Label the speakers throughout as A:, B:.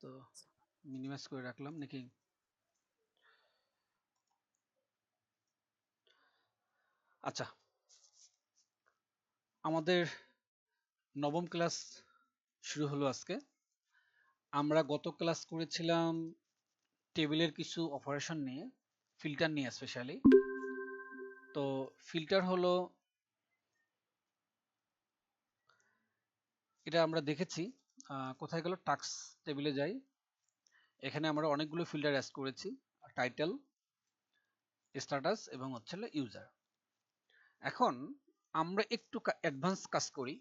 A: তো মিনিমাইজ করে রাখলাম নাকি। আচ্ছা, আমাদের নবম ক্লাস শুরু হলো আজকে। আমরা গত ক্লাস করেছিলাম টেবিলের কিছু অপারেশন নিয়ে, ফিল্টার নিয়ে স্পেশালি। তো ফিল্টার হলো, এটা আমরা দেখেছি কোথায় গেল, টাস্ক টেবিলে যাই। এখানে আমরা অনেকগুলো ফিল্টার অ্যাড করেছি, টাইটেল, স্ট্যাটাস এবং হচ্ছে ইউজার। এখন আমরা একটু অ্যাডভান্স কাজ করি।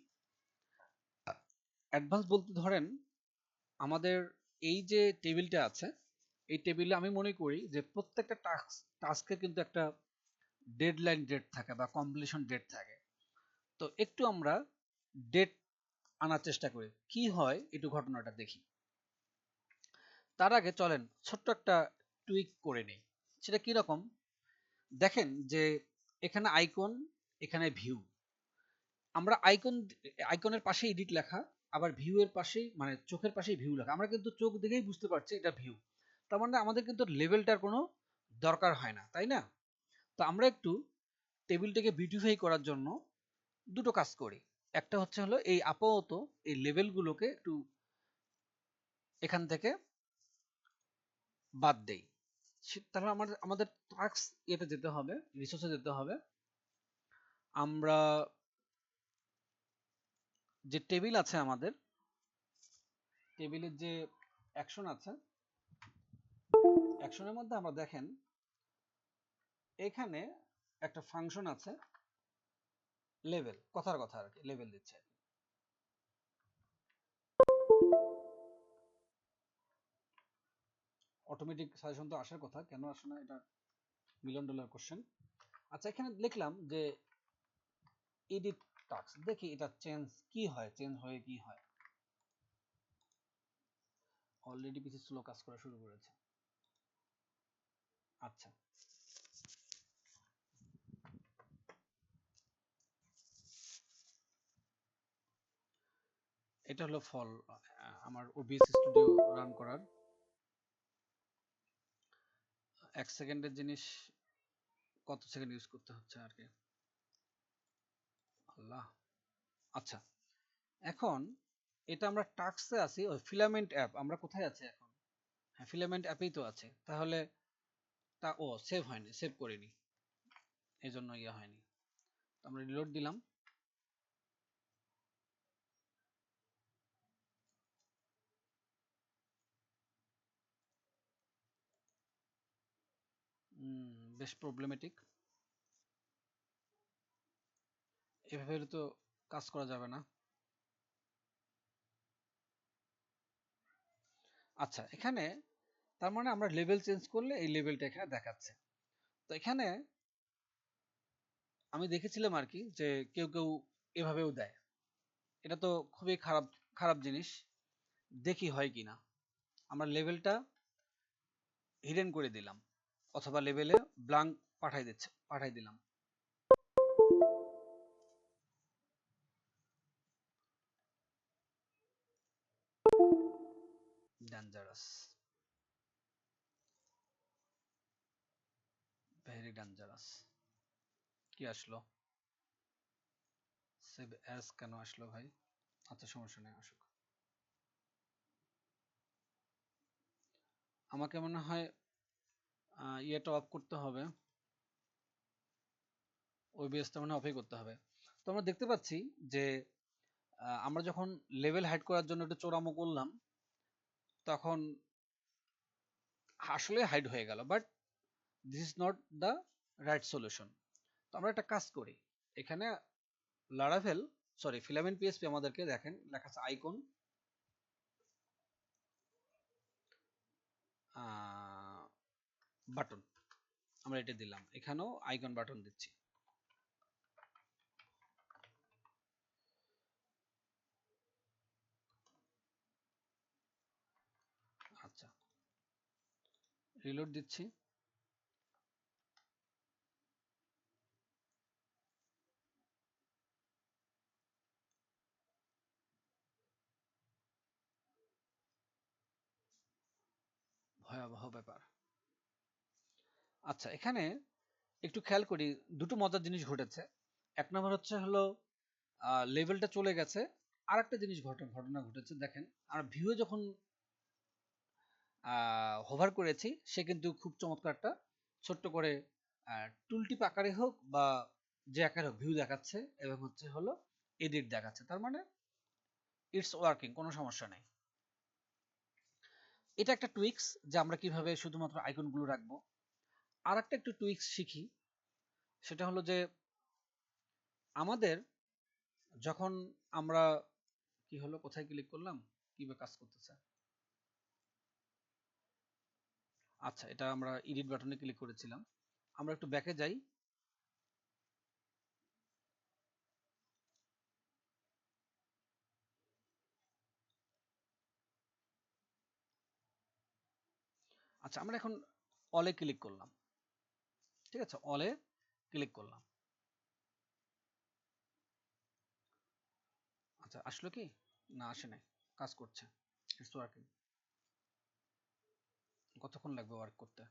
A: অ্যাডভান্স বলতে ধরেন আমাদের এই যে টেবিলটা আছে, এই টেবিলে আমি মনে করি যে প্রত্যেকটা টাস্কের কিন্তু একটা ডেডলাইন ডেট থাকে বা কমপ্লিশন ডেট থাকে। তো একটু আমরা ডেট আনার চেষ্টা করি, কি হয় একটু ঘটনাটা দেখি। তার আগে চলেন ছোট্ট একটা টুইক করে নিই। সেটা কি রকম দেখেন, যে এখানে আইকন, এখানে ভিউ। আমরা আইকনের পাশে এডিট লেখা, আবার ভিউ এর পাশেই মানে চোখের পাশেই ভিউ লেখা। আমরা কিন্তু চোখ দেখেই বুঝতে পারছি এটা ভিউ। তার মানে আমাদের কিন্তু লেভেলটার কোনো দরকার হয় না, তাই না? তো আমরা একটু টেবিলটাকে বিউটিফাই করার জন্য দুটো কাজ করি। একটা হচ্ছে হলো এই আপাতত এই লেভেলগুলোকে একটু এখান থেকে বাদ দেই। তাহলে আমাদের টাস্ক ইয়েতে যেতে হবে, রিসোর্সে যেতে হবে। আমরা যে টেবিল আছে, আমাদের টেবিলের যে অ্যাকশন আছে, অ্যাকশনের মধ্যে আমরা দেখেন এখানে একটা ফাংশন আছে লেভেল, কথার কথা আর কি, লেভেল দিচ্ছে। অটোমেটিক সাজেশন তো আসার কথা, কেন আসে না এটা মিলিয়ন ডলার কোশ্চেন। আচ্ছা, এখানে লিখলাম যে এডিট টাস্ক, দেখি এটা চেঞ্জ কি হয়, চেঞ্জ হয়ে কি হয়। অলরেডি পিসি স্লো কাজ করা শুরু করেছে। আচ্ছা, এটা হলো ফল আমার ওবিএস স্টুডিও রান করার। 1 সেকেন্ডের জিনিস কত সেকেন্ড ইউজ করতে হচ্ছে আর কি, আল্লাহ। আচ্ছা, এখন এটা আমরা টাস্কে আছি, ওই ফিলামেন্ট অ্যাপ আমরা কোথায় আছি এখন? হ্যাঁ, ফিলামেন্ট অ্যাপেই তো আছে। তাহলে তা ও সেভ হয়নি, সেভ করিনি, এই জন্য ইয়ে হয়নি। তো আমরা রিলোড দিলাম। বেশ প্রবলেমেটিক, এভাবে তো কাজ করা যাবে না। আচ্ছা, এখানে তার মানে আমরা লেভেল চেঞ্জ করলে এই লেভেলটা এখানে দেখাচ্ছে। তো এখানে আমি দেখেছিলাম আর কি যে কেউ কেউ এভাবেও দেয়। এটা তো খুবই খারাপ খারাপ জিনিস। দেখি হয় কিনা। আমরা লেভেলটা হিডেন করে দিলাম, অথবা লেভেলে ব্লাঙ্ক পাঠাই দিলাম। Dangerous, very dangerous. কি আসলো? সেভ অ্যাজ কেন আসলো ভাই? আচ্ছা, সমস্যা নেই, আসুক। আমাকে মনে হয় ইয়েটা অফ করতে হবে, ওবিএসটা মনে হয় অফই করতে হবে। তো আমরা দেখতে পাচ্ছি যে আমরা যখন লেভেল হাইড করার জন্য একটু চোরামো করলাম, তখন আসলে হাইড হয়ে গেল, but this is not the right solution. তো আমরা একটা কাজ করি, এখানে লারাভেল, সরি ফিলামেন্ট পিএসপি আমাদেরকে দেখেন লেখা আছে আইকন বাটন, আমরা এটা দিলাম, এখানেও আইকন বাটন দিচ্ছি। আচ্ছা, রিলোড দিচ্ছি। ভয়াবহ ব্যাপার। আচ্ছা, এখানে একটু খেয়াল করি, দুটো মজার জিনিস ঘটেছে। এক নম্বর হচ্ছে হলো লেভেলটা চলে গেছে। আর একটা জিনিস ঘটনা ঘটেছে, দেখেন আমরা ভিউয়ে যখন হোভার করেছি, সে কিন্তু খুব চমৎকার একটা ছোট্ট করে টুলটিপ আকারে হোক বা যে আকারে হোক ভিউ দেখাচ্ছে, এবং হচ্ছে হলো এডিট দেখাচ্ছে। তার মানে ইটস ওয়ার্কিং, কোনো সমস্যা নেই। এটা একটা টুইক্স যে আমরা কিভাবে শুধুমাত্র আইকনগুলো রাখবো। আর একটা একটু টুইক্স শিখি, সেটা হলো যে আমাদের যখন আমরা কি হলো, কোথায় ক্লিক করলাম, কিভাবে কাজ করতেছে। আচ্ছা, এটা আমরা এডিট বাটনে ক্লিক করেছিলাম। আমরা একটু ব্যাকে যাই। আচ্ছা, আমরা এখন অলে ক্লিক করলাম। ঠিক আছে, অলে ক্লিক করলাম। আচ্ছা, আসলো কি না আসে নাই, কাজ করছে, ইটস ওয়ার্কিং। কতক্ষণ লাগবে ওয়ার্ক করতে?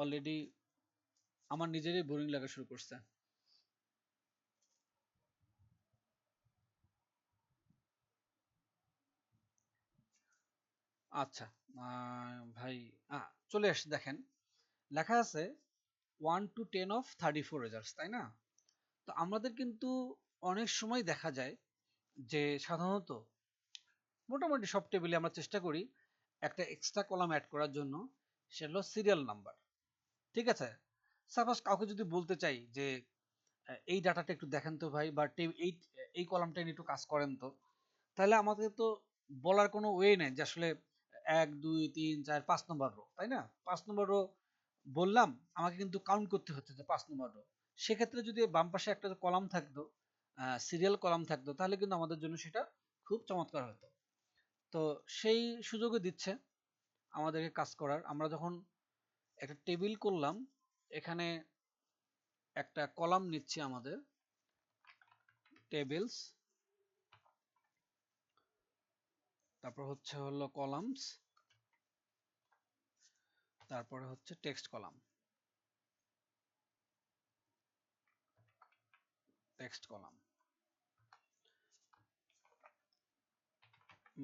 A: অলরেডি আমার নিজেরই বোরিং লাগা শুরু করছে। আচ্ছা, ভাই চলে আসছে, দেখেন লেখা আছে 1 to 10 of 34 রেজাল্টস, তাই না? তো আমাদের কিন্তু অনেক সময় দেখা যায় যে সাধারণত মোটামুটি সব টেবিলে আমরা চেষ্টা করি একটা এক্সট্রা কলাম অ্যাড করার জন্য, সেটা হলো সিরিয়াল নাম্বার। ঠিক আছে, সাপোজ কাউকে যদি বলতে চাই যে এই ডাটাটা একটু দেখেন তো ভাই, বা এই এই কলামটা নিয়ে একটু কাজ করেন তো, তাহলে আমাদের তো বলার কোনো ওয়ে নেই যে আসলে 1 2 3 4 5 নম্বর রো, তাই না? 5 নম্বর রো বললাম, আমাকে কিন্তু কাউন্ট করতে হচ্ছে যে 5 নম্বর রো। সেক্ষেত্রে যদি বাম পাশে একটা কলাম থাকতো, সিরিয়াল কলাম থাকতো, তাহলে কিন্তু আমাদের জন্য সেটা খুব চমৎকার হতো। তো সেই সুযোগও দিচ্ছে আমাদেরকে কাজ করার। আমরা যখন একটা টেবিল করলাম, এখানে একটা কলাম নিচ্ছি আমাদের, টেবিলস, তারপর হচ্ছে হলো কলামস, তারপরে হচ্ছে text column, text column,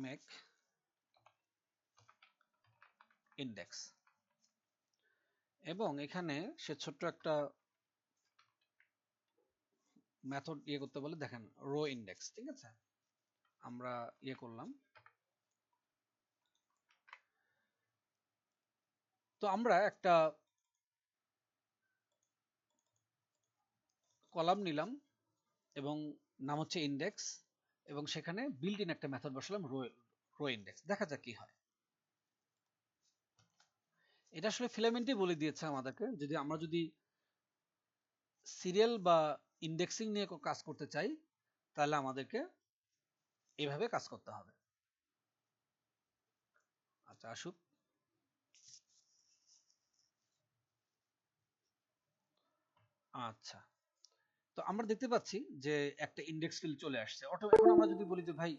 A: make index. এবং এখানে সে ছোট্ট একটা মেথড করতে বলে, দেখেন রো ইন্ডেক্স। ঠিক আছে, আমরা করলাম। তো আমরা একটা কলাম নিলাম এবং নাম হচ্ছে ইন্ডেক্স, এবং সেখানে বিল্ট ইন একটা মেথড বসালাম রো, রো ইন্ডেক্স। দেখা যাক কি হয়। এটা আসলে ফিলামেন্টই বলে দিয়েছে আমাদেরকে, যদি আমরা সিরিয়াল বা ইন্ডেক্সিং নিয়ে কাজ করতে চাই, তাহলে আমাদেরকে এভাবে কাজ করতে হবে। আচ্ছা, আসুক। আচ্ছা, তো আমরা দেখতে পাচ্ছি যে একটা ইন্ডেক্স ফিল্ড চলে আসছে অটো। এখন আমরা যদি বলি যে ভাই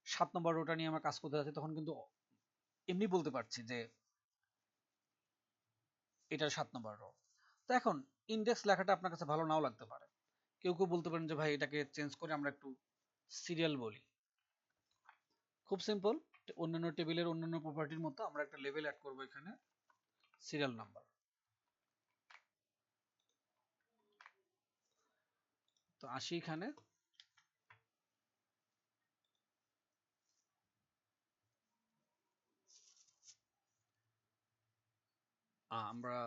A: 7 নম্বর রোটা নিয়ে আমার কাজ করতে যাচ্ছে, তখন কিন্তু এমনি বলতে পারছি যে এটা 7 নম্বর রো। তো এখন ইন্ডেক্স লেখাটা আপনার কাছে ভালো নাও লাগতে পারে। কেউ কেউ বলতে পারেন যে ভাই এটাকে চেঞ্জ করে আমরা একটু সিরিয়াল বলি। খুব সিম্পল, অন্যান্য টেবিলের অন্যান্য প্রপার্টির মতো আমরা একটা লেভেল অ্যাড করব এখানে, সিরিয়াল নাম্বার। তো আসি এখানে, আমরা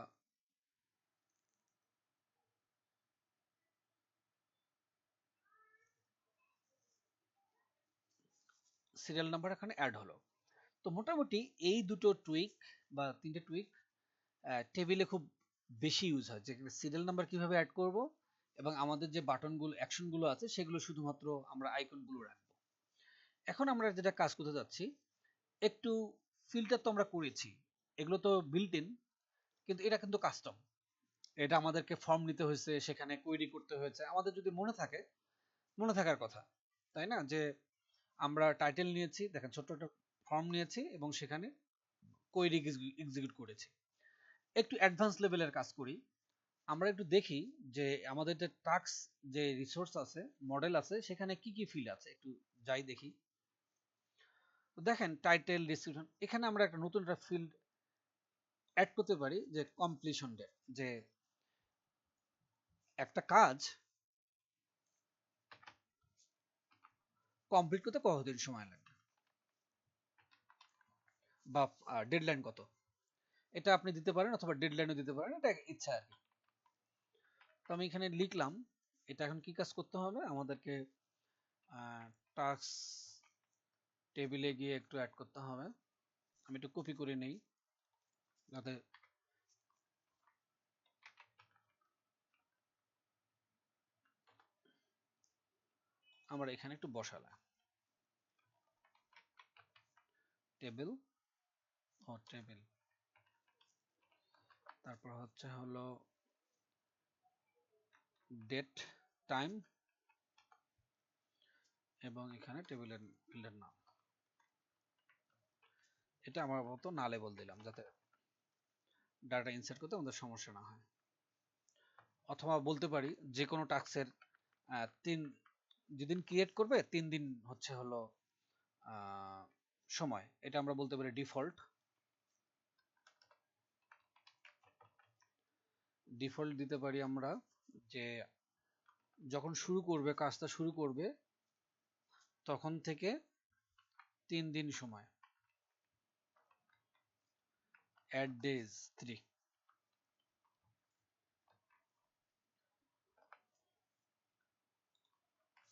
A: সিরিয়াল নাম্বার এখানে অ্যাড হলো। তো মোটামুটি এই দুটো টুইক বা তিনটে টুইক টেবিলে খুব বেশি ইউজ হয়, যে সিরিয়াল নাম্বার কিভাবে অ্যাড করব, এবং আমাদের যে বাটনগুলো অ্যাকশনগুলো আছে সেগুলো শুধুমাত্র আমরা আইকনগুলো রাখবো। এখন আমরা যেটা কাজ করতে যাচ্ছি, একটু ফিল্টার তো আমরা করেছি, এগুলো তো বিল্ট ইন, কিন্তু এটা কিন্তু কাস্টম। এটা আমাদেরকে ফর্ম নিতে হয়েছে, সেখানে কোয়েরি করতে হয়েছে। আমাদের যদি মনে থাকে, মনে থাকার কথা, তাই না, যে আমরা টাইটেল নিয়েছি, দেখেন ছোট্ট একটা ফর্ম নিয়েছি এবং সেখানে কোয়েরি এক্সিকিউট করেছি। একটু অ্যাডভান্স লেভেলের কাজ করি। আমরা একটু দেখি যে আমাদের যে টাস্ক, যে রিসোর্স আছে, মডেল আছে, সেখানে কি কি ফিল্ড আছে, একটু যাই দেখি। তো দেখেন টাইটেল, ডিসক্রিপশন, এখানে আমরা একটা নতুন একটা ফিল্ড অ্যাড করতে পারি যে কমপ্লিশন ডেট, যে একটা কাজ কমপ্লিট করতে কতদিন সময় লাগবে বা ডেডলাইন কত, এটা আপনি দিতে পারেন, অথবা ডেডলাইনও দিতে পারেন, এটা ইচ্ছা আর কি। তো আমি এখানে লিখলাম। এটা এখন কি কাজ করতে হবে আমাদেরকে, টাস্ক টেবিলে গিয়ে একটু অ্যাড করতে হবে। আমি একটু কপি করে নেই যাতে আমরা এখানে একটু বসালাম টেবিল ও টেবিল, তারপর হচ্ছে হলো ডেট টাইম, এবং এখানে টেবিলের ফিল্ডের নাম, এটা আমার মতো না লেবেল দিলাম যাতে ডাটা ইনসার্ট করতে আমাদের সমস্যা না হয়। অথবা বলতে পারি যে কোনো টাস্কের তিন, যেদিন ক্রিয়েট করবে 3 দিন হচ্ছে হলো সময়, এটা আমরা বলতে পারি ডিফল্ট। ডিফল্ট দিতে পারি আমরা যে যখন শুরু করবে, কাজটা শুরু করবে তখন থেকে 3 দিন সময়, অ্যাড ডেজ 3,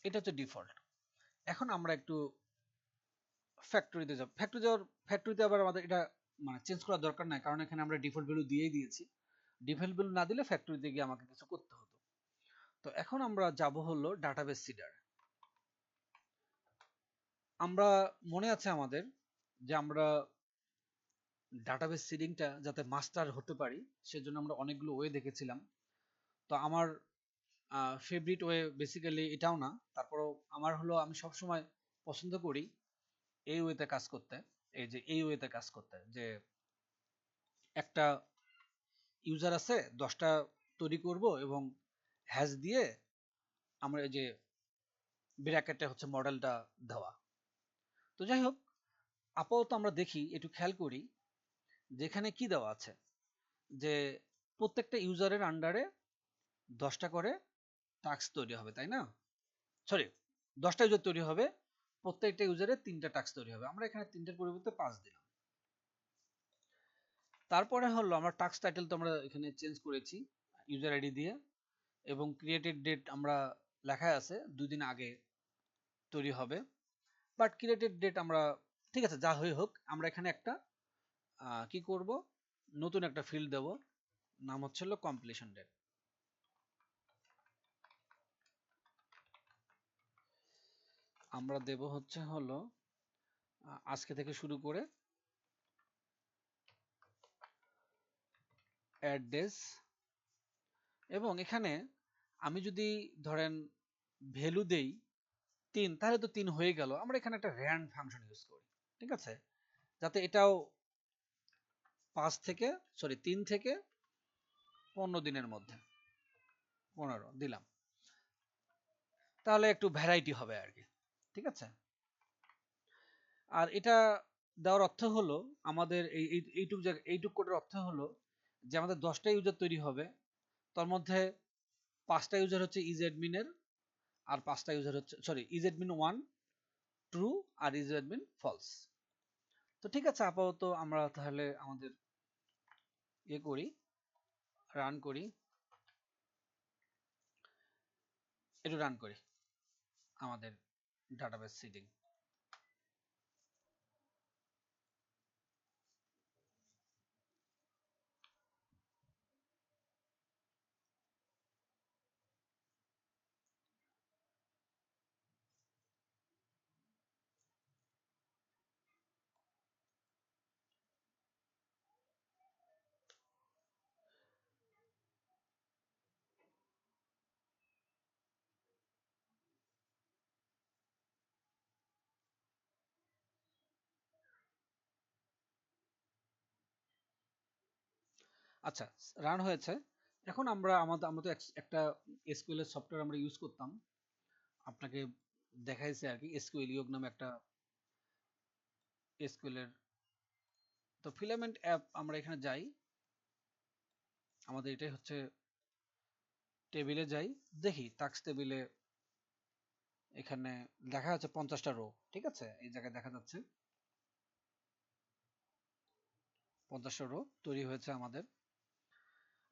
A: এটা হচ্ছে ডিফল্ট। এখন আমরা একটু ফ্যাক্টরিতে যাব। ফ্যাক্টরিতে আবার আমাদের এটা মানে চেঞ্জ করার দরকার নাই, কারণ এখানে আমরা ডিফল্ট ভ্যালু দিয়েই দিয়েছি। ডিফল্ট ভ্যালু না দিলে ফ্যাক্টরিতে গিয়ে আমাকে কিছু করতে হতো। তো এখন আমরা যাব হলো ডাটাবেস সিডার। আমরা মনে আছে আমাদের যে আমরা ডাটাবেস সিডিংটা যাতে মাস্টার হতে পারি সেজন্য আমরা অনেকগুলো ওয়ে দেখেছিলাম। তো আমার ফেভারিট ওয়ে বেসিক্যালি এটাও না, তারপরেও আমার হলো আমি সবসময় পছন্দ করি এই ওয়েতে কাজ করতে। এই যে এই ওয়েতে কাজ করতে, যে একটা ইউজার আছে 10টা তৈরি করব এবং হ্যাশ দিয়ে আমরা এই যে ব্র্যাকেটে হচ্ছে মডেলটা দেওয়া। তো যাই হোক, আপাতত আমরা দেখি, একটু খেয়াল করি যেখানে কি দেওয়া আছে, যে প্রত্যেকটা ইউজারের আন্ডারে 10টা করে টাস্ক তৈরি হবে, তাই না? সরি, 10টা ইউজার তৈরি হবে, প্রত্যেকটা ইউজারের 3টা টাস্ক তৈরি হবে। আমরা এখানে 3টার পরিবর্তে 5 দিলাম। তারপরে হলো আমরা টাস্ক টাইটেল তো আমরা এখানে চেঞ্জ করেছি ইউজার আইডি দিয়ে, এবং ক্রিয়েটেড ডেট আমরা লেখা আছে 2 দিন আগে তৈরি হবে, বাট ক্রিয়েটেড ডেট আমরা, ঠিক আছে যা হয়ে হোক, আমরা এখানে একটা কি করব, নতুন একটা ফিল্ড দেব, নাম হচ্ছে হলো কমপ্লিশন ডেট। আমরা দেব হচ্ছে হলো আজকে থেকে শুরু করে অ্যাড্রেস, এবং এখানে আমি যদি ধরেন ভ্যালু দেই 3, তাহলে তো 3 হয়ে গেল। আমরা এখানে একটা র্যান্ড ফাংশন ইউজ করি, ঠিক আছে, যাতে এটাও 3 থেকে 15 দিনের মধ্যে 15 দিলাম, তাহলে একটু ভ্যারাইটি হবে আর কি, ঠিক আছে। আর এটা দেওয়ার অর্থ হলো আমাদের এইটুক কোডের অর্থ হলো যে আমাদের 10টা ইউজার তৈরি হবে, তার মধ্যে 5টা ইউজার হচ্ছে ইজ অ্যাডমিনের, আর 5টা ইউজার হচ্ছে, সরি, ইজ অ্যাডমিন 1 ট্রু আর ইজ অ্যাডমিন ফলস। তো ঠিক আছে, আপাতত আমরা তাহলে আমাদের করি, রান করি, একটু রান করি আমাদের ডাটাবেস সিডিং। আচ্ছা, রান হয়েছে। এখন আমরা আমরা তো একটা এসকিউএল এর সফটওয়্যার আমরা ইউজ করতাম, আপনাকে দেখাইছে আর কি, এসকিউএল ইয়োগ নামে একটা এসকিউএল এর। তো ফিলামেন্ট অ্যাপ আমরা এখানে যাই, আমাদের এটাই হচ্ছে টেবিলে যাই, দেখি টাস্ক টেবিলে এখানে দেখা যাচ্ছে 50টা রো, ঠিক আছে, এই জায়গায় দেখা যাচ্ছে 50টা রো তৈরি হয়েছে আমাদের।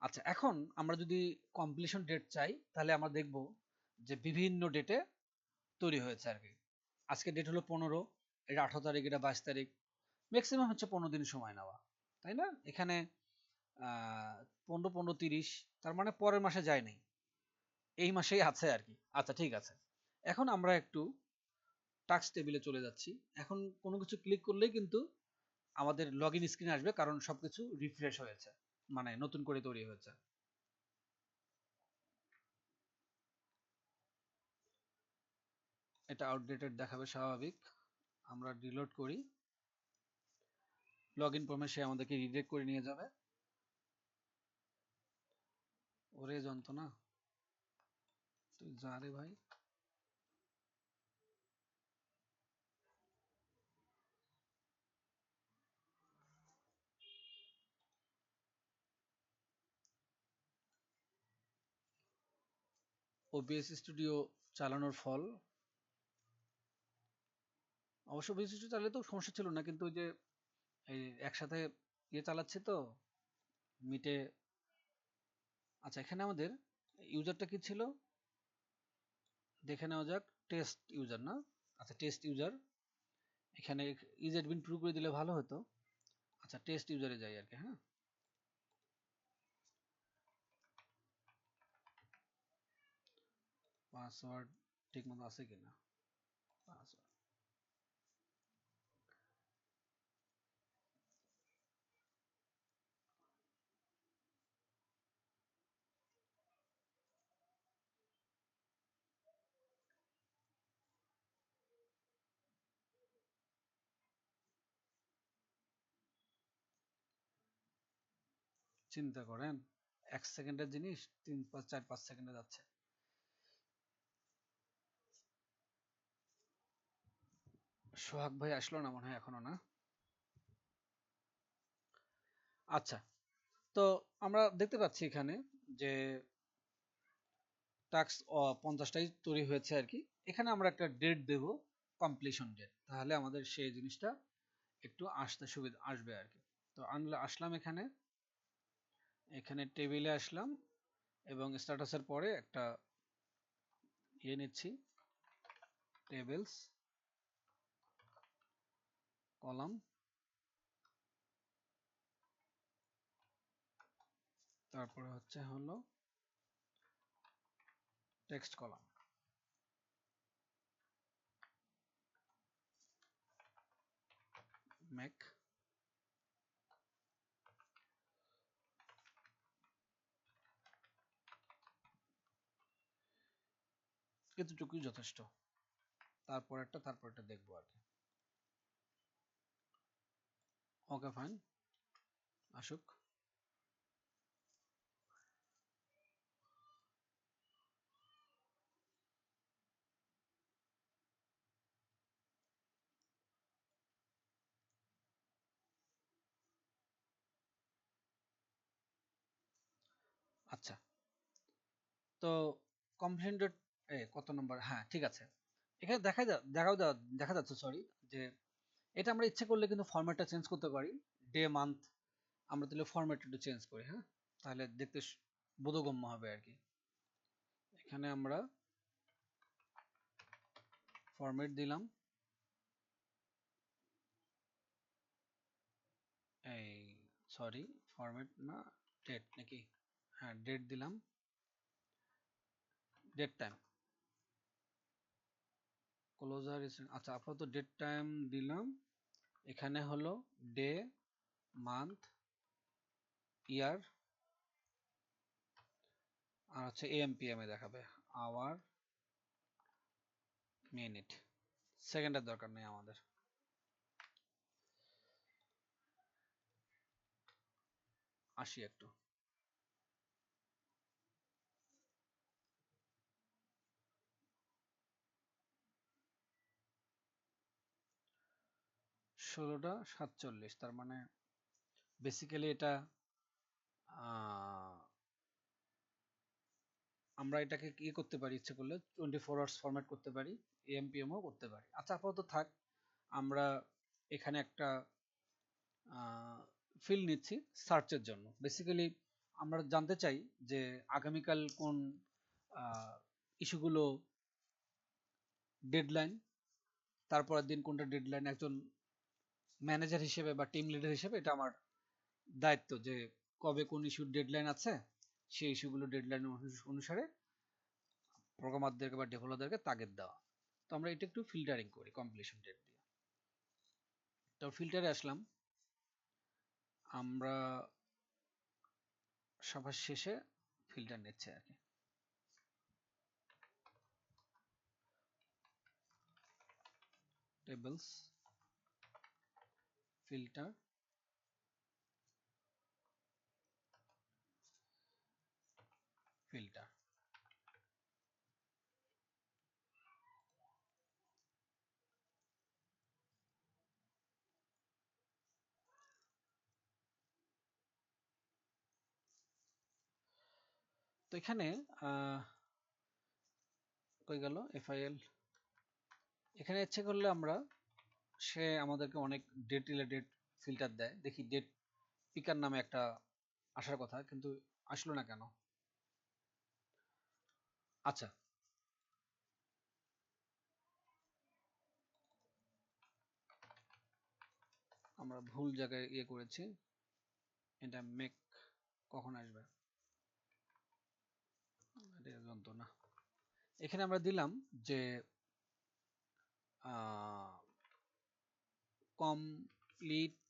A: আচ্ছা, এখন আমরা যদি কমপ্লিশন ডেট চাই তাহলে আমরা দেখব যে বিভিন্ন ডেটে তৈরি হয়েছে আর কি। আজকে ডেট হলো 15, এটা 18 তারিখ, এটা 22 তারিখ, ম্যাক্সিমাম হচ্ছে 15 দিন সময় নেওয়া, তাই না? এখানে 15 15 30, তার মানে পরের মাসে যায় নাই, এই মাসেই আছে আর কি। আচ্ছা ঠিক আছে, এখন আমরা একটু টাস্ক টেবিলে চলে যাচ্ছি। এখন কোনো কিছু ক্লিক করলেই কিন্তু আমাদের লগ ইন স্ক্রিন আসবে, কারণ সবকিছু রিফ্রেশ হয়েছে, মানে নতুন করে তৈরি হয়েছে। এটা আউটডেটেড দেখাবে স্বাভাবিক, আমরা ডিলোড করি, লগ ইন ফর্মে সে আমাদেরকে রিডাইরেক্ট করে নিয়ে যাবে। ওরে যন্ত্রণা, তুই যা রে ভাই। ওবিএস স্টুডিও চালানোর ফল, অবশ্য ওবিএস স্টুডিও চালালে তো সমস্যা ছিল না, কিন্তু ওই যে এই একসাথে ইয়ে চালাচ্ছে তো মিটে। আচ্ছা, এখানে আমাদের ইউজারটা কি ছিল দেখে নেওয়া যাক, টেস্ট ইউজার না? আচ্ছা, টেস্ট ইউজার, এখানে ইজ অ্যাডমিন ট্রু করে দিলে ভালো হতো। আচ্ছা, টেস্ট ইউজারে যাই আর কি। হ্যাঁ, পাসওয়ার্ড ঠিক মতো আছে কিনা, পাসওয়ার্ড চিন্তা করেন, 1 সেকেন্ডের জিনিস 3 5 4 5 সেকেন্ডে যাচ্ছে। সোহাগ ভাই আসলো না মনে হয় এখনো, না? আচ্ছা, তো আমরা দেখতে পাচ্ছি এখানে যে টাস্ক 50টাই তৈরি হয়েছে আর কি। এখানে আমরা একটা ডেট দেব, কমপ্লিশন ডেট, তাহলে আমাদের সেই জিনিসটা একটু আসতে সুবিধা আসবে আর কি। তো আসলাম এখানে, এখানে টেবিলে আসলাম এবং স্ট্যাটাসের পরে একটা ইয়ে নিচ্ছি, টেবিলস কলাম, তারপরে হলো টেক্সট কলাম, মেক, এতটুকুই যথেষ্ট, তারপরটা দেখবো আর কি। ওকে ফাইন, আসুক। আচ্ছা, তো কমপ্লিশন ডেট কত নম্বর, হ্যাঁ ঠিক আছে। এখানে দেখা যাচ্ছে, সরি, যে এটা আমরা ইচ্ছে করলে কিন্তু ফরম্যাটটা চেঞ্জ করতে পারি, ডে মান্থ, আমরা তাহলে ফরম্যাট একটু চেঞ্জ করি, হ্যাঁ, তাহলে দেখতে বোধগম্য হবে আর কি। এখানে আমরা ফরম্যাট দিলাম, এই সরি, ফরম্যাট না, ডেট নাকি, হ্যাঁ ডেট দিলাম, ডেট টাইম, ক্লোজার। আচ্ছা, আপাতত ডেট টাইম দিলাম, এখানে হলো ডে, মান্থ, ইয়ার, আর হচ্ছে এএম পিএম এ দেখাবে, আওয়ার, মিনিট, সেকেন্ডের দরকার নেই আমাদের। আসি একটু। ষোলোটা 47, তার মানে বেসিক্যালি এটা আমরা এটাকে কি করতে পারি, ইচ্ছে করলে 24 আওয়ার্স ফরম্যাট করতে পারি, এএমপিএমও করতে পারি। আচ্ছা আপাতত থাক, আমরা এখানে একটা ফিল নিচ্ছি সার্চের জন্য। বেসিক্যালি আমরা জানতে চাই যে আগামীকাল কোন ইস্যুগুলো ডেডলাইন, তারপরের দিন কোনটা ডেডলাইন। একজন ম্যানেজার হিসেবে বা টিম লিডার হিসেবে এটা আমার দায়িত্ব যে কবে কোন ইস্যুর ডেডলাইন আছে, সেই ইস্যুগুলো ডেডলাইন অনুসারে প্রোগ্রামারদেরকে বা ডেভেলপারদেরকে তাগিদ দেওয়া। তো আমরা এটা একটু ফিল্টারিং করি কমপ্লিশন ডেট দিয়ে। তো ফিল্টারে আসলাম, আমরা সবার শেষে ফিল্টার নিচ্ছে আর কি। Tables filter filter. তো এখানে কই গেল এফআইএল, এখানে ইচ্ছে করলে আমরা, সে আমাদেরকে অনেক ডেট রিলেটেড ফিল্টার দেয়। দেখি ডেট পিকার নামে একটা আসার কথা, কিন্তু আসলো না কেন? আচ্ছা, আমরা ভুল জায়গায় ইয়ে করেছি। এটা মেক কখন আসবে, এটা যন্ত্রণা। এখানে আমরা দিলাম যে কমপ্লিটেড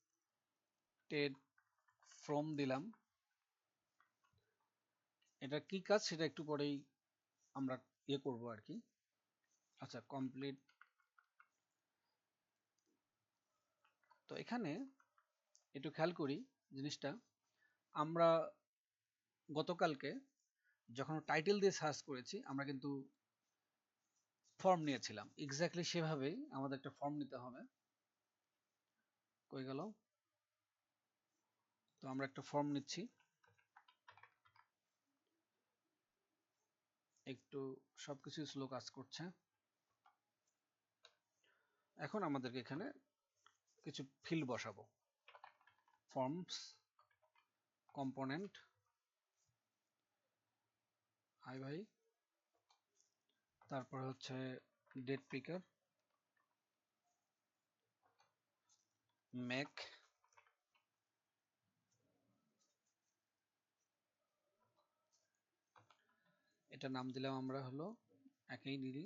A: ফ্রম দিলাম। এটা কি কাজ সেটা একটু পরেই আমরা ইয়ে করব আর কি। আচ্ছা, কমপ্লিট। তো এখানে একটু খেয়াল করি জিনিসটা, আমরা গতকালকে যখন টাইটেল দিয়ে সার্চ করেছি আমরা কিন্তু ফর্ম নিয়েছিলাম, এক্স্যাক্টলি সেভাবেই আমাদের একটা ফর্ম নিতে হবে। কই গেল? তো আমরা একটা ফর্ম নিচ্ছি, একটু সবকিছু স্লো কাজ করছে। এখন আমাদেরকে এখানে কিছু ফিল্ড বসাবো, ফর্মস কম্পোনেন্ট আই ভাই, তারপরে হচ্ছে ডেট পিকার, মেক, এটা নাম দিলাম আমরা হলো একই দিদি।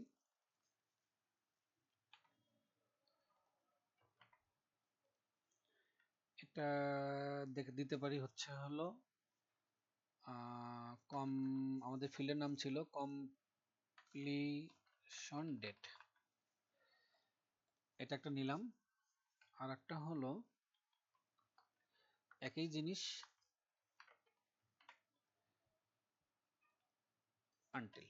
A: এটা দেখে দিতে পারি হচ্ছে হলো কম, আমাদের ফিল্ডের নাম ছিল কমপ্লিশন ডেট, এটা একটা নিলাম। আর একটা হলো একই জিনিস আনটিল,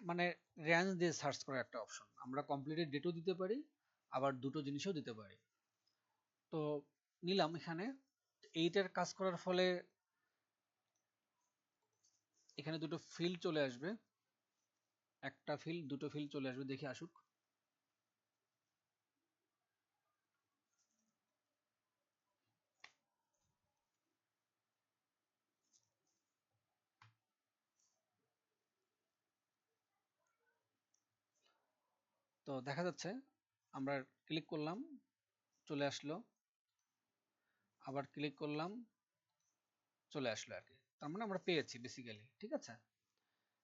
A: মানে রেঞ্জ দিয়ে সার্চ করার একটা অপশন। আমরা কমপ্লিটেড ডেটও দিতে পারি, আবার দুটো জিনিসও দিতে পারি। তো নিলাম এখানে, এইটার কাজ করার ফলে এখানে দুটো ফিল্ড চলে আসবে, একটা ফিল্ড দুটো ফিল্ড চলে আসবে, দেখি আসুক। তো দেখা যাচ্ছে আমরা ক্লিক করলাম চলে আসলো, আবার ক্লিক করলাম চলে আসলো আর কি। তার মানে আমরা পেয়েছি বেসিক্যালি, ঠিক আছে।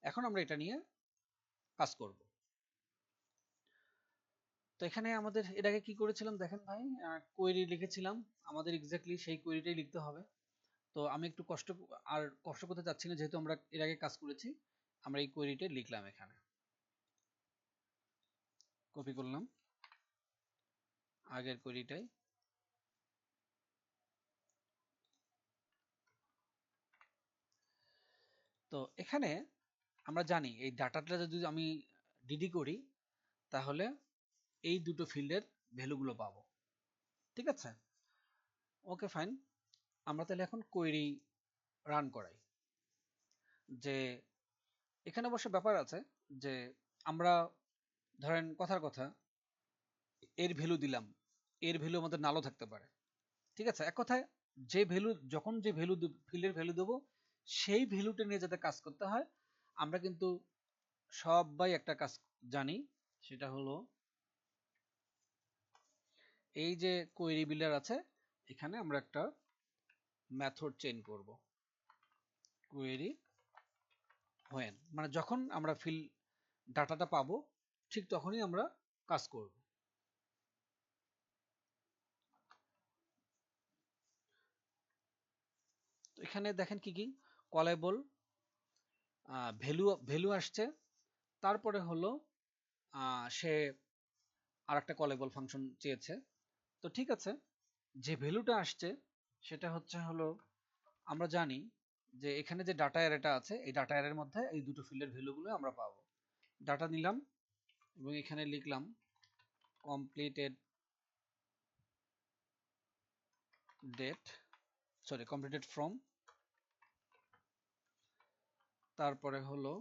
A: এখন আমরা এটা নিয়ে কাজ করব। তো এখানে আমাদের এর আগে কি করেছিলাম দেখেন ভাই, কোয়েরি লিখেছিলাম, আমাদের এক্স্যাক্টলি সেই কোয়েরিটাই লিখতে হবে। তো আমি একটু কষ্ট করতে চাচ্ছি না, যেহেতু আমরা এর আগে কাজ করেছি। আমরা এই কোয়েরিটাই লিখলাম, এখানে কপি করলাম আগের কোয়েরিটাই, তো এখানে আমরা জানি এই ডাটাটা যদি আমি ডিডি করি তাহলে এই দুটো ফিল্ডের ভ্যালুগুলো পাবো। ঠিক আছে, ওকে ফাইন। আমরা তাহলে এখন কোয়েরি রান করাই। যে এখানে অবশ্য ব্যাপার আছে যে আমরা ধরেন কথার কথা এর ভ্যালু দিলাম, এর ভ্যালু আমাদের নালও থাকতে পারে। ঠিক আছে, এক কথায় যে ভ্যালু যখন যে ভ্যালু ফিল্ডের ভ্যালু দেবো সেই ভ্যালুটা নিয়ে যাতে কাজ করতে হয়, আমরা কিন্তু সবাই একটা কাজ জানি, সেটা হলো এই যে কোয়েরি বিল্ডার আছে এখানে আমরা একটা মেথড চেইন করব, কোয়েরি হোয়েন, মানে যখন আমরা ডাটাটা পাবো ঠিক তখনই আমরা কাজ করব। তো এখানে দেখেন কি কি কলেবল ভ্যালু ভ্যালু আসছে, তারপরে হলো সে আর একটা কলেবল ফাংশন চেয়েছে। তো ঠিক আছে, যে ভ্যালুটা আসছে সেটা হচ্ছে হলো আমরা জানি যে এখানে যে ডাটা অ্যারেটা আছে এই ডাটা অ্যারের মধ্যে এই দুটো ফিল্ডের ভ্যালুগুলো আমরা পাবো। ডাটা নিলাম এবং এখানে লিখলাম completed date, sorry completed from, তারপরে হলো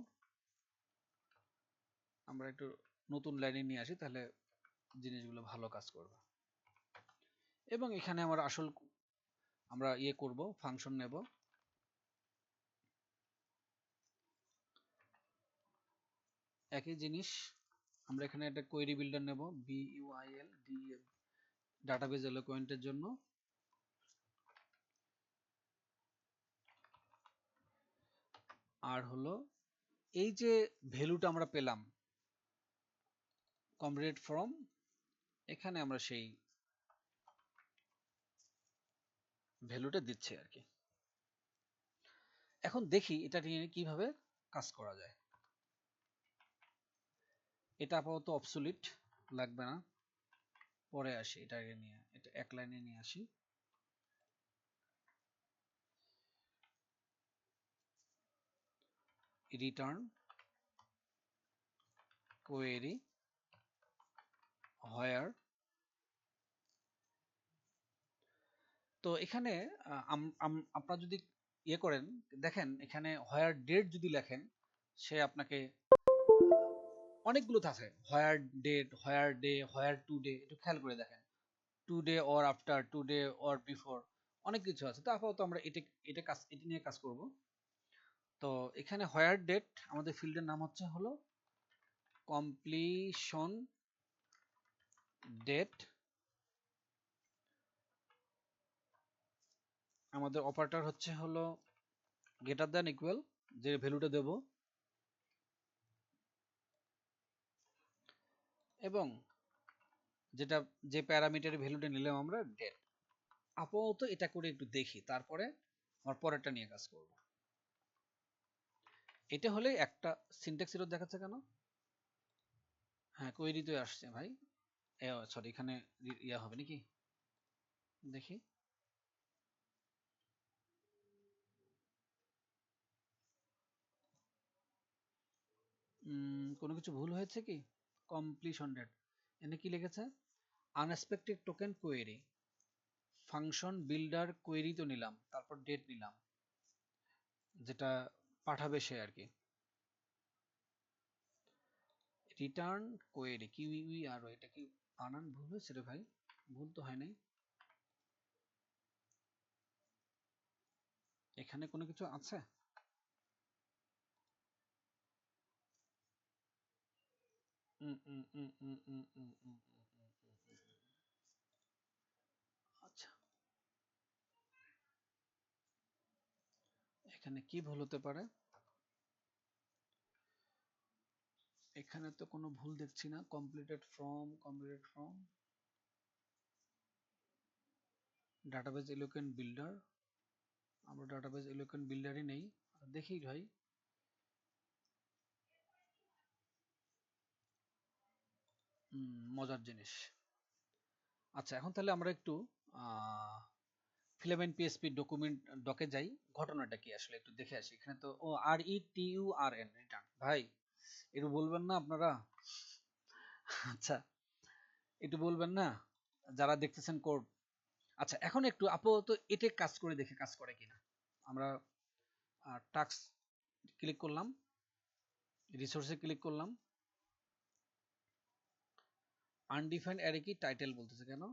A: আমরা একটু নতুন লাইনে নিয়ে আসি তাহলে জিনিসগুলো ভালো কাজ করবে। এবং এখানে আমরা ইয়ে করব, ফাংশন নেব, একই জিনিস আমরা এখানে একটা কোয়েরি বিল্ডার নেব BUIL DE ডাটাবেজ এলোকুয়েন্টের জন্য। আর হলো এই যে ভ্যালুটা আমরা পেলাম কমপ্লিট ফ্রম, এখানে আমরা সেই ভ্যালুটা দিচ্ছি আর কি। এখন দেখি এটা নিয়ে কিভাবে কাজ করা যায়। এটা আপাতত অবসোলিট, লাগবে না, পরে আসি এটাকে নিয়ে, এটা এক লাইনে নিয়ে আসি। রিটার্ন কোয়েরি হোয়ার। তো এখানে আপনারা যদি ইয়ে করেন দেখেন এখানে হোয়ার ডেট যদি লেখেন সে আপনাকে অনেকগুলো থাকে, where date, where day, where today, একটু খেয়াল করে দেখেন, today or after, today or before, অনেক কিছু আছে। তো আপাতত আমরা এটা নিয়ে কাজ করব। তো এখানে হোয়ার ডেট আমাদের ফিল্ডের নাম হচ্ছে হলো কমপ্লিশন ডেট, আমাদের অপারেটর হচ্ছে হলো গ্রেটার দ্যান ইকুয়াল, যে ভ্যালুটা দেব, এবং যে প্যারামিটারের ভ্যালুটা নিলাম আমরা ডেট। আপাতত এটা করে একটু দেখি, তারপরে আমার পরেরটা নিয়ে কাজ করব। এটা হলে একটা সিনট্যাক্স এরর দেখাচ্ছে কেন? হ্যাঁ কোয়েরিতে আসছে ভাই, সরি এখানে ইয়া হবে নাকি দেখি। কোনো কিছু ভুল হয়েছে কি? কমপ্লিশন ডেট এনে কি লিখেছে? Unexpected token query function builder query তো নিলাম, তারপর ডেট নিলাম, যেটা পাঠাবে সে আর কি। রিটার্ন কোয়েরি কিউই আর এটা কি বানান ভুল হয়েছে রে ভাই? ভুল তো হয় নাই, এখানে কোনো কিছু আছে? আচ্ছা, এখানে কি ভুল হতে পারে? এখানে তো কোনো ভুল দেখছি না। কমপ্লিটেড ফ্রম ডাটাবেজ এলোকেন্ট বিল্ডার, আমরা ডাটাবেজ এলোকেন্ট বিল্ডারই নেই, দেখি ভাই। মজার জিনিস। আচ্ছা এখন তাহলে আমরা একটু ফিলামেন্ট পিএসপি ডকুমেন্ট ডকে যাই, ঘটনাটা কি আসলে একটু দেখে আসি। এখানে তো ও RETURN রিটার্ন, ভাই একটু বলবেন না আপনারা? আচ্ছা, একটু বলবেন না যারা দেখতেছেন কোড? আচ্ছা, এখন একটু আপাতত এটা কাজ করে দেখে কাজ করে কিনা। আমরা টাস্ক ক্লিক করলাম, রিসোর্সে ক্লিক করলাম, আনডিফাইন্ড অ্যারে কি টাইটেল বলতেছে কেন,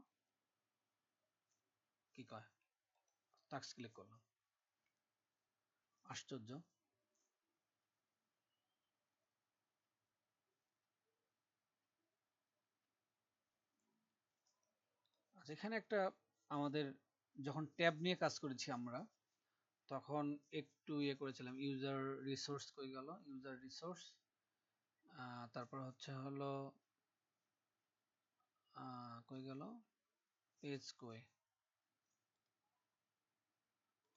A: কি কয়? টাস্ক ক্লিক করলাম, আশ্চর্য। আচ্ছা, এখানে একটা আমাদের যখন ট্যাব নিয়ে কাজ করেছি আমরা, তখন একটু ইয়ে করেছিলাম, ইউজার রিসোর্স কই গেল, ইউজার রিসোর্স, তারপর হচ্ছে হলো কই গেল, পেজ কই,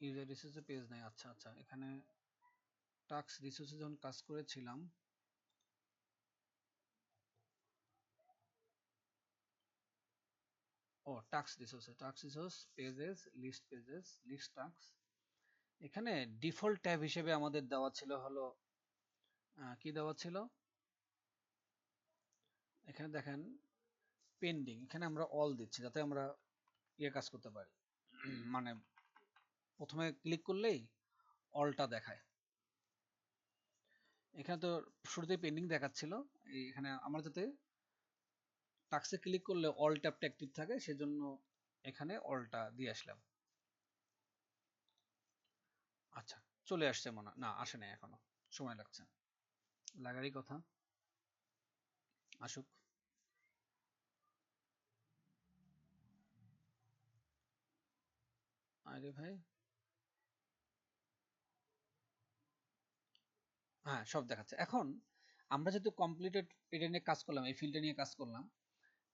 A: ইউজার রিসোর্সে পেজ নাই। আচ্ছা আচ্ছা, এখানে টাস্ক রিসোর্সে যখন কাজ করেছিলাম, ও task resource pages, list task. এখানে ডিফল্ট ট্যাব হিসেবে আমাদের দেওয়া ছিল হলো কি দেওয়া ছিল, এখানে দেখেন পেন্ডিং, এখানে আমরা অল দিচ্ছি যাতে আমরা ইয়ে কাজ করতে পারি, মানে প্রথমে ক্লিক করলেই অলটা দেখায়। এখানে তো শুরুতেই পেন্ডিং দেখাচ্ছিল, এখানে আমরা যাতে টাস্কে ক্লিক করলে অল ট্যাবটা অ্যাক্টিভ থাকে সেজন্য এখানে অলটা দিয়ে আসলাম। আচ্ছা, চলে আসছে মনে না, আসে নাই এখনো, সময় লাগছে, লাগারই কথা, আসুক। আরে ভাই, হ্যাঁ সব দেখাচ্ছে এখন। আমরা যেহেতু কমপ্লিটেড এটা নিয়ে কাজ করলাম, এই ফিল্ডটা নিয়ে কাজ করলাম,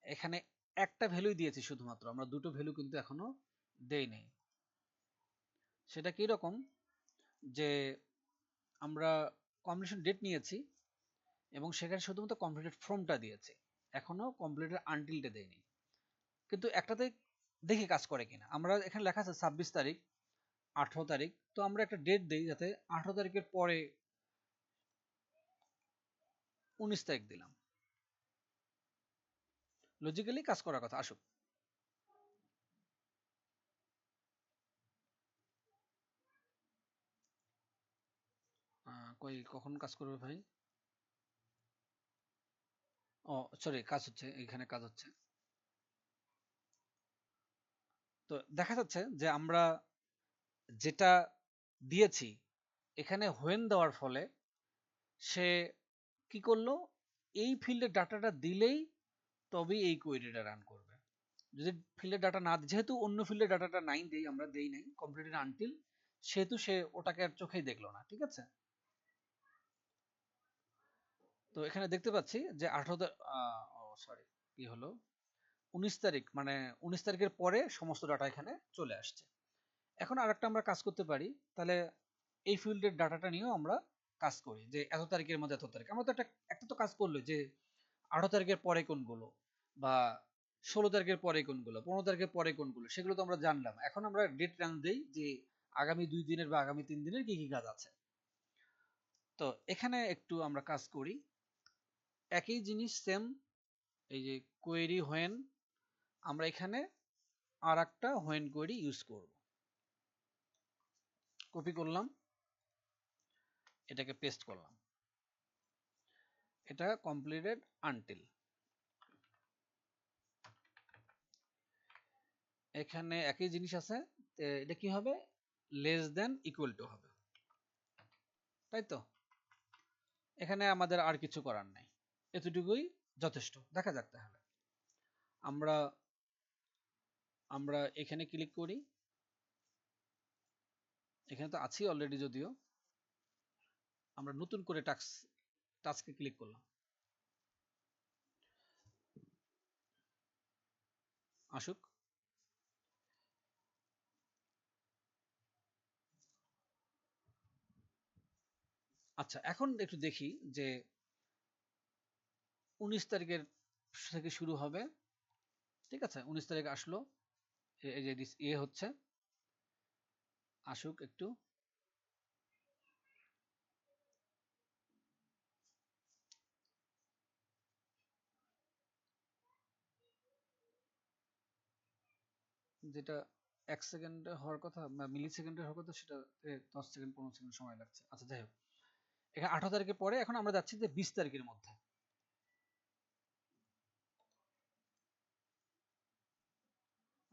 A: এখানে একটা ভ্যালুই দিয়েছি শুধুমাত্র, আমরা দুটো ভ্যালু কিন্তু এখনো দেই নাই। সেটা কি রকম, যে আমরা কমপ্লিশন ডেট নিয়েছি এবং সেখানে শুধুমাত্র কমপ্লিটেড ফর্মটা দিয়েছি, এখনো কমপ্লিটেড আনটিলটা দেয়নি। কিন্তু একটাতে দেখি কাজ করে কিনা। আমরা এখানে লেখা আছে 26 তারিখ, 18 তারিখ, তো আমরা একটা ডেট দিই, যাতে 18 তারিখের পরে 19 তারিখ দিলাম, লজিক্যালি কাজ করার কথা। আসুক, কই কখন কাজ করবে ভাই? ও সরি, কাজ হচ্ছে, এখানে কাজ হচ্ছে। তো দেখা যাচ্ছে যে আমরা যেটা দিয়েছি এখানে হোয়েন দেওয়ার ফলে সে কি করলো, এই ফিল্ডের ডাটাটা দিলেই তবেই এই কোয়েরিটা রান করবে। যদি ফিল্ডের ডাটা না, যেহেতু অন্য ফিল্ডের ডাটাটা নাই, দেই আমরা দেই নাই কমপ্লিটেড আনটিল, সেহেতু সে ওটাকে আর চোখেই দেখলো না, ঠিক আছে। তো এখানে দেখতে পাচ্ছি যে 18 সরি, কি হলো, 19 তারিখ, মানে 19 তারিখের পরে সমস্ত ডাটা এখানে চলে আসছে। এখন আরেকটা আমরা কাজ করতে পারি, তাহলে এই ফিল্ডের ডাটাটা নিয়েও আমরা কাজ করি, যে এত তারিখের মধ্যে এত তারিখ। আমরা তো একটা একটা তো কাজ করলো যে 18 তারিখের পরে কোনগুলো, বা 16 তারিখের পরে কোনগুলো, 15 তারিখের পরে কোনগুলো, সেগুলো তো আমরা জানলাম। এখন আমরা ডেট রান দেই যে আগামী 2 দিনের বা আগামী 3 দিনের কি কি কাজ আছে। তো এখানে একটু আমরা কাজ করি, একই জিনিস সেম, এই যে কোয়েরি হোয়েন, আমরা এখানে আর একটা হোয়েন কোয়েরি ইউজ করব। কপি করলাম, এটাকে পেস্ট করলাম, এটা কমপ্লিটেড আনটিল। এখানে একই জিনিস আছে, এটা কি হবে, লেস দেন ইকুয়াল টু হবে, তাই তো। এখানে আমাদের আর কিছু করার নাই, এতটুকুই যথেষ্ট। দেখা যাক তাহলে, আমরা আমরা এখানে ক্লিক করি, এখানে তো আছি অলরেডি, যদিও আমরা নতুন করে টাস্কে ক্লিক করলাম, আসুক। আচ্ছা, এখন একটু দেখি যে 19 তারিখের থেকে শুরু হবে, ঠিক আছে। 19 তারিখ আসলো, এই যে হচ্ছে, আসুক একটু। যেটা 1 সেকেন্ডে হওয়ার কথা বা মিলি সেকেন্ডে হওয়ার কথা, সেটা 10 সেকেন্ড 15 সেকেন্ড সময় লাগছে। আচ্ছা যাই হোক, এখানে 18 তারিখের পরে, এখন আমরা যাচ্ছি যে 20 তারিখের মধ্যে।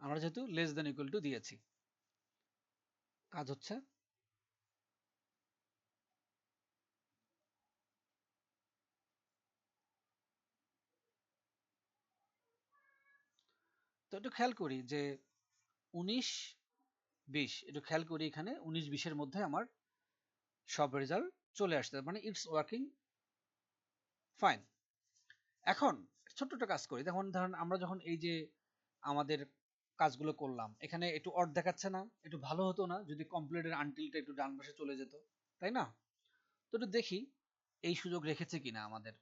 A: আমরা যেহেতু লেস দেন ইকুয়াল টু দিয়েছি, কাজ হচ্ছে। তো একটু খেয়াল করি যে 19-20, একটু খেয়াল করি এখানে 19-20-এর মধ্যে আমার সব রেজাল্ট চলে আসছে, মানে ইটস ওয়ার্কিং ফাইন। এখন ছোট্ট একটা কাজ করি, দেখুন ধরেন আমরা যখন এই যে আমাদের কাজগুলো করলাম, এখানে একটু অড দেখাচ্ছে না? একটু ভালো হতো না যদি কমপ্লিটের আনটিলটা একটু ডান পাশে চলে যেত, তাই না? তো একটু দেখি এই সুযোগ রেখেছে কিনা আমাদের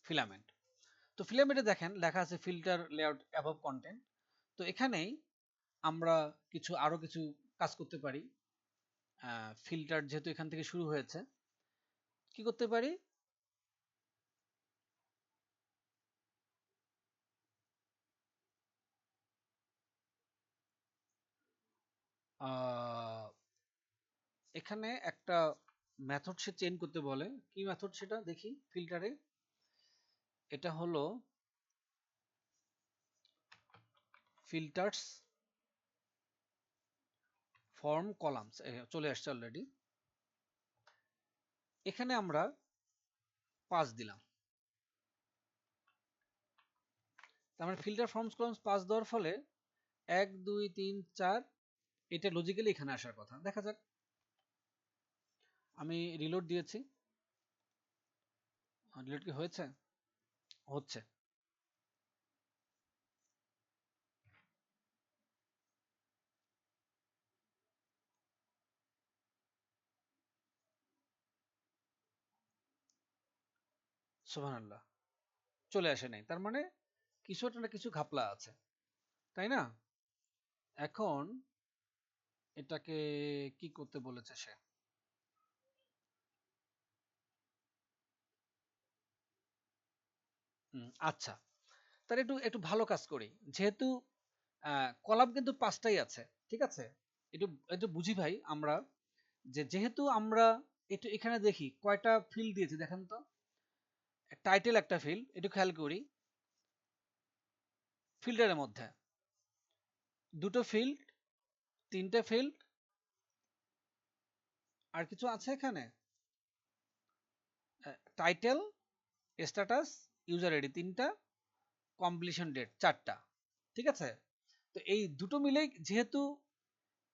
A: ফিলামেন্ট। তো ফিলামেন্টে দেখেন লেখা আছে ফিল্টার লেআউট অ্যাবভ কন্টেন্ট। তো এখানেই আমরা আরো কিছু কাজ করতে পারি। ফিল্টার যেহেতু এখান থেকে শুরু হয়েছে, কি করতে পারি? আহ, এখানে একটা মেথড সে চেঞ্জ করতে বলে, কি মেথড সেটা দেখি ফিল্টারে। এটা হলো ফিল্টার্স ফর্ম কলামস, চলে আসছে অলরেডি। এখানে আমরা 5 দিলাম, তার মানে ফিল্টার ফর্মস কলামস 5 দেওয়ার ফলে 1 2 3 4, এটা লজিক্যালি এখানে আসার কথা। দেখা যাক, আমি রিলোড দিয়েছি, রিলোড কি হয়েছে? হচ্ছে। সুবহানাল্লাহ, চলে আসে নাই, তার মানে কিছু একটা না কিছু ঘাপলা আছে, তাই না? এখন এটাকে কি করতে বলেছে সে? আচ্ছা, তাহলে একটু একটু ভালো কাজ করি। যেহেতু কলাম কিন্তু 5টাই আছে, ঠিক আছে? একটু একটু বুঝি ভাই আমরা, যে যেহেতু আমরা একটু এখানে দেখি কয়টা ফিল্ড দিয়েছি দেখেন তো। টাইটেল একটা ফিল্ড, একটু খেয়াল করি। ফিল্টারের মধ্যে 2টো ফিল্ড, 3টে ফিল্ড, আর কিছু আছে এখানে? টাইটেল, স্ট্যাটাস, ইউজার আইডি 3টা, কমপ্লিশন ডেট 4টা, ঠিক আছে? তো এই দুটো মিলেই যেহেতু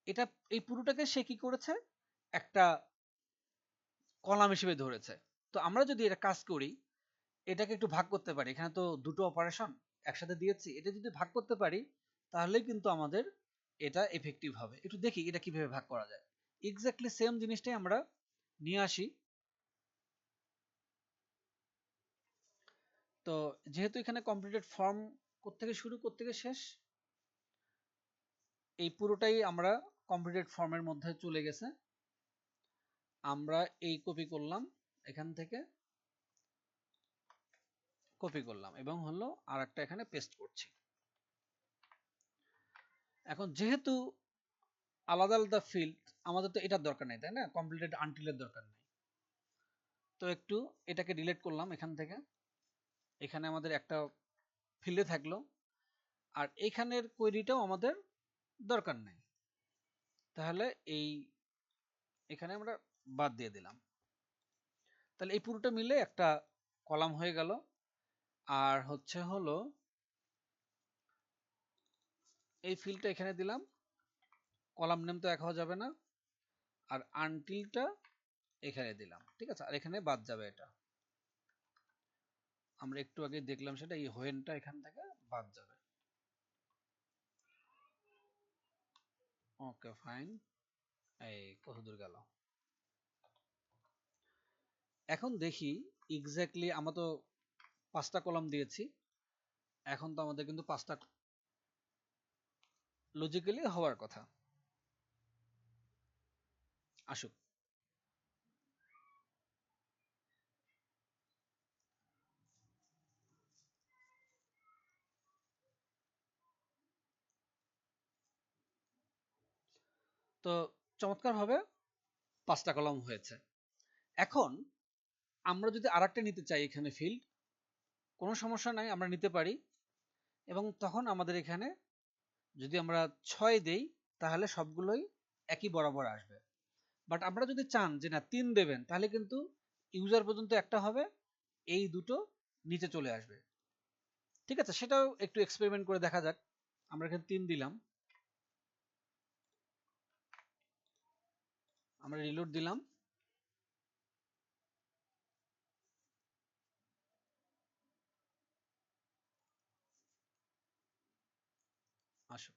A: এটা, এই পুরোটাকে সে কি করেছে, একটা কলাম হিসেবে ধরেছে। তো আমরা যদি এটা কাজ করি, এটাকে একটু ভাগ করতে পারি, এখানে তো দুটো অপারেশন একসাথে দিয়েছি, এটা যদি ভাগ করতে পারি তাহলে কিন্তু আমাদের এটা এফেক্টিভ হবে। একটু দেখি এটা কিভাবে ভাগ করা যায়। এক্স্যাক্টলি সেম জিনিসটাই আমরা নিয়ে আসি। তো যেহেতু এখানে কমপ্লিটেড ফর্ম কোত্থেকে শুরু কোত্থেকে শেষ, এই পুরোটাই আমরা কমপ্লিটেড ফর্মের মধ্যে চলে গেছে। আমরা এই কপি করলাম, এখান থেকে কপি করলাম এবং হলো আর একটা এখানে পেস্ট করছি। এখন যেহেতু আলাদা আলাদা ফিল্ড, আমাদের তো এটার দরকার নেই, তাই না? কমপ্লিটেড আনটিলের দরকার নেই। তো একটু এটাকে ডিলিট করলাম এখান থেকে, এখানে আমাদের একটা ফিল্ডে থাকলো, আর এখানের কোয়েরিটাও আমাদের দরকার নেই। তাহলে এই এখানে আমরা বাদ দিয়ে দিলাম। তাহলে এই পুরোটা মিলে একটা কলাম হয়ে গেল। আর হচ্ছে হলো এই ফিল্ডটা এখানে দিলাম, কলাম নেম তো এক হওয়া যাবে না, আর আনটিলটা এখানে দিলাম, ঠিক আছে? আর এখানে বাদ যাবে এটা, আমরা একটু আগে দেখলাম সেটা, এই হোয়েনটা এখান থেকে বাদ যাবে। ওকে ফাইন, এই কতদূর গেল? এখন দেখি এক্স্যাক্টলি, আমরা তো 5টা কলাম দিয়েছি, এখন তো আমাদের কিন্তু 5টা লজিক্যালি হওয়ার কথা। আসুক। তো চমৎকারভাবে 5টা কলাম হয়েছে। এখন আমরা যদি আরেকটা নিতে চাই এখানে ফিল্ড, কোনো সমস্যা নাই, আমরা নিতে পারি। এবং তখন আমাদের এখানে যদি আমরা 6 দেই তাহলে সবগুলোই একই বরাবর আসবে। বাট আপনারা যদি চান যে না 3 দেবেন তাহলে কিন্তু ইউজার পর্যন্ত একটা হবে, এই দুটো নিচে চলে আসবে। ঠিক আছে, সেটাও একটু এক্সপেরিমেন্ট করে দেখা যাক। আমরা এখানে 3 দিলাম, আমরা রিলোড দিলাম, আসুক।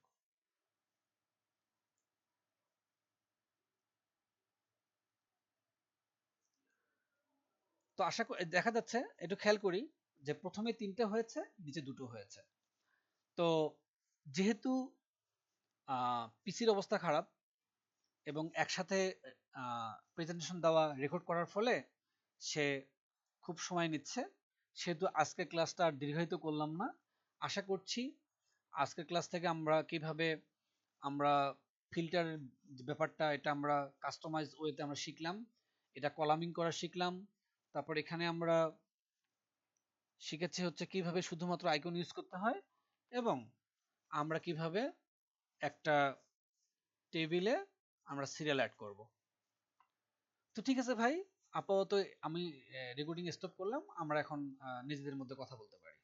A: তো আশা করি দেখা যাচ্ছে, একটু খেয়াল করি যে প্রথমে 3টে হয়েছে, নিচে 2টো হয়েছে। তো যেহেতু পিসির অবস্থা খারাপ এবং একসাথে প্রেজেন্টেশন দেওয়া রেকর্ড করার ফলে সে খুব সময় নিচ্ছে, সেহেতু আজকের ক্লাসটা আর দীর্ঘায়িত করলাম না। আশা করছি আজকের ক্লাস থেকে আমরা কিভাবে আমরা ফিল্টার ব্যাপারটা এটা আমরা কাস্টমাইজ ওয়েতে আমরা শিখলাম, এটা কলামিং করা শিখলাম। তারপর এখানে আমরা শিখেছি হচ্ছে কিভাবে শুধুমাত্র আইকন ইউজ করতে হয়, এবং আমরা কিভাবে একটা টেবিলে আমরা সিরিয়াল অ্যাড করব। তো ঠিক আছে ভাই, আপাতত আমি রেকর্ডিং স্টপ করলাম, আমরা এখন নিজেদের মধ্যে কথা বলতে পারি।